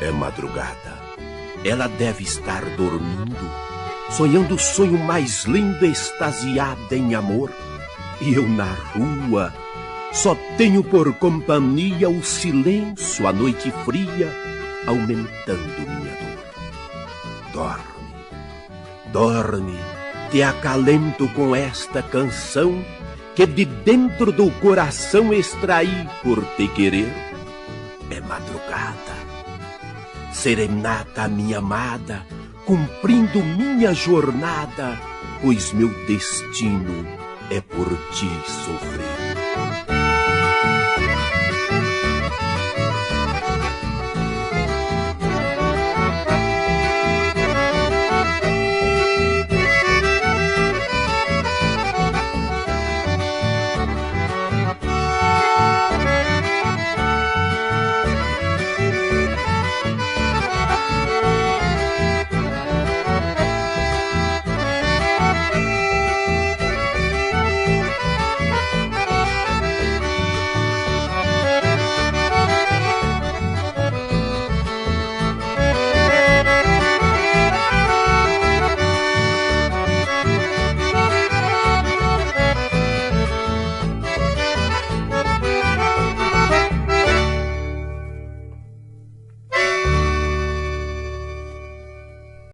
É madrugada. Ela deve estar dormindo, sonhando o sonho mais lindo, extasiada em amor. E eu na rua só tenho por companhia o silêncio, a noite fria, aumentando minha dor. Dorme, dorme, te acalento com esta canção que de dentro do coração extraí por te querer. É madrugada, serenata minha amada, cumprindo minha jornada, pois meu destino é por ti sofrer.